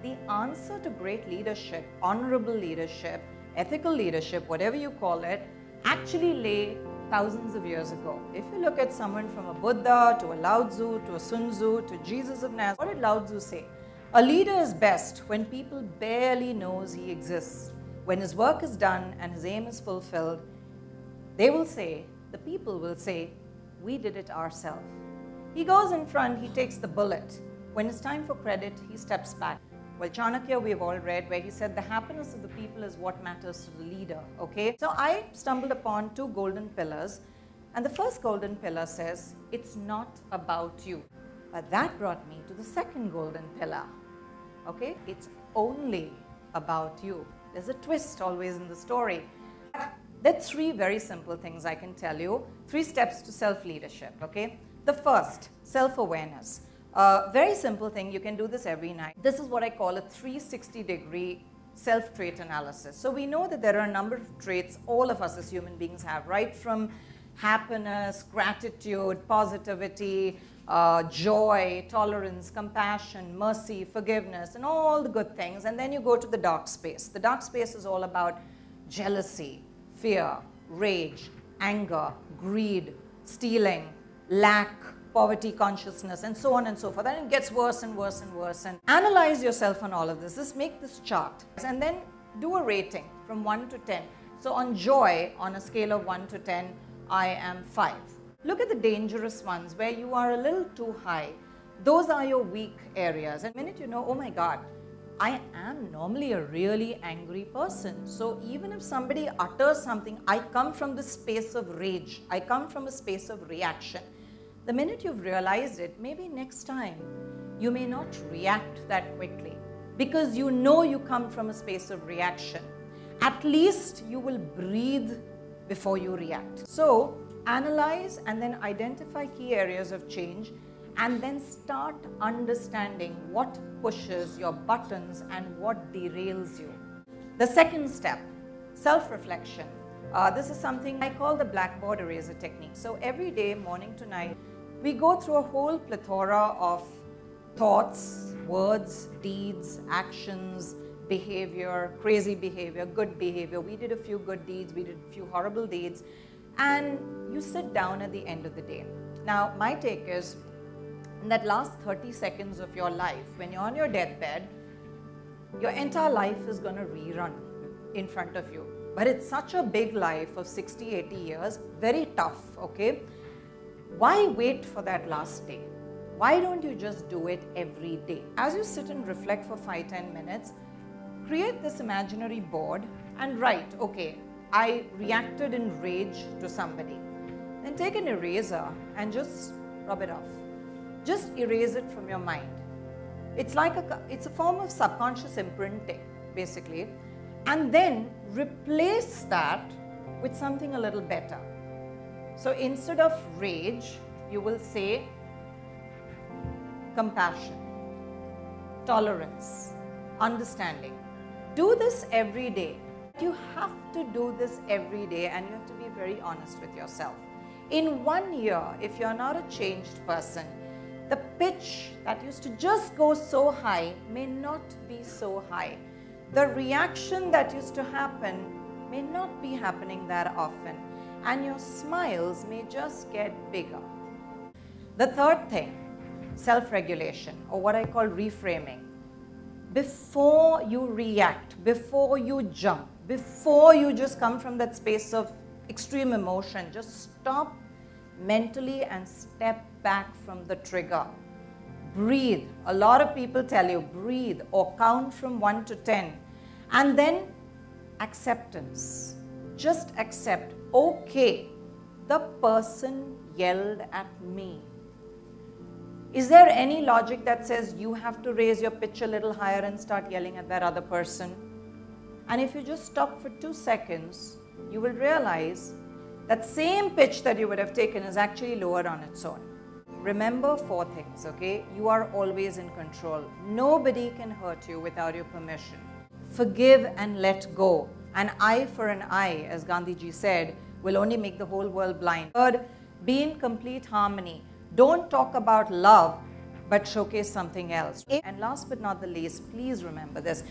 the answer to great leadership, honorable leadership, ethical leadership, whatever you call it, actually lay thousands of years ago. If you look at someone from a Buddha to a Lao Tzu to a Sun Tzu to Jesus of Nazareth, what did Lao Tzu say? A leader is best when people barely knows he exists. When his work is done and his aim is fulfilled, they will say, the people will say, we did it ourselves. He goes in front, he takes the bullet. When it's time for credit, he steps back. Well, Chanakya we have all read where he said the happiness of the people is what matters to the leader, okay? So I stumbled upon two golden pillars, and the first golden pillar says, it's not about you. But that brought me to the second golden pillar, okay? It's only about you. There's a twist always in the story. There are three very simple things I can tell you, 3 steps to self-leadership, okay? The first, self-awareness. Very simple thing, you can do this every night. This is what I call a 360-degree self-trait analysis. So we know that there are a number of traits all of us as human beings have, right from happiness, gratitude, positivity, joy, tolerance, compassion, mercy, forgiveness, and all the good things. And then you go to the dark space. The dark space is all about jealousy, fear, rage, anger, greed, stealing, lack, poverty consciousness, and so on and so forth. And it gets worse and worse and worse. And analyze yourself on all of this. Just make this chart and then do a rating from 1 to 10. So on joy, on a scale of 1 to 10, I am 5. Look at the dangerous ones where you are a little too high. Those are your weak areas. And the minute you know, oh my God, I am normally a really angry person. So even if somebody utters something, I come from the space of rage. I come from a space of reaction. The minute you've realized it, maybe next time you may not react that quickly because you know you come from a space of reaction. At least you will breathe before you react. So analyze and then identify key areas of change and then start understanding what pushes your buttons and what derails you. The second step, self-reflection. This is something I call the blackboard eraser technique. So every day, morning to night, we go through a whole plethora of thoughts, words, deeds, actions, behavior, crazy behavior, good behavior. We did a few good deeds, we did a few horrible deeds, and you sit down at the end of the day. Now, my take is, in that last 30 seconds of your life, when you're on your deathbed, your entire life is going to rerun in front of you. But it's such a big life of 60, 80 years, very tough, okay? Why wait for that last day? Why don't you just do it every day? As you sit and reflect for 5-10 minutes, create this imaginary board and write, okay, I reacted in rage to somebody. Then take an eraser and just rub it off. Just erase it from your mind. It's a form of subconscious imprinting, basically. And then replace that with something a little better. So instead of rage, you will say compassion, tolerance, understanding. Do this every day. You have to do this every day and you have to be very honest with yourself. In 1 year, if you're not a changed person, the pitch that used to just go so high may not be so high. The reaction that used to happen may not be happening that often. And your smiles may just get bigger. The third thing, self-regulation, or what I call reframing. Before you react, before you jump, before you just come from that space of extreme emotion, just stop mentally and step back from the trigger. Breathe. A lot of people tell you, breathe or count from 1 to 10. And then acceptance. Just accept, okay, the person yelled at me. Is there any logic that says you have to raise your pitch a little higher and start yelling at that other person? And if you just stop for 2 seconds, you will realize that same pitch that you would have taken is actually lowered on its own. Remember 4 things, okay? You are always in control. Nobody can hurt you without your permission. Forgive and let go. An eye for an eye, as Gandhiji said, will only make the whole world blind. Third, be in complete harmony. Don't talk about love but showcase something else. And last but not the least, please remember this.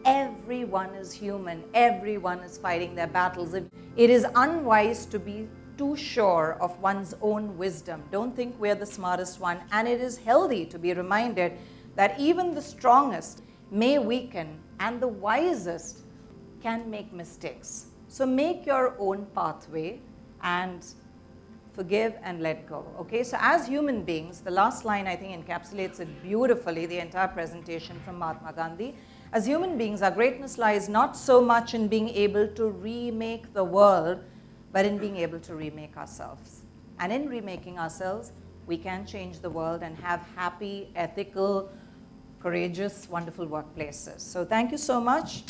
Everyone is human. Everyone is fighting their battles. It is unwise to be too sure of one's own wisdom. Don't think we're the smartest one. And it is healthy to be reminded that even the strongest may weaken and the wisest can make mistakes. So make your own pathway and forgive and let go. Okay, so as human beings, the last line I think encapsulates it beautifully, the entire presentation from Mahatma Gandhi. As human beings, our greatness lies not so much in being able to remake the world, but in being able to remake ourselves. And in remaking ourselves, we can change the world and have happy, ethical, courageous, wonderful workplaces. So thank you so much.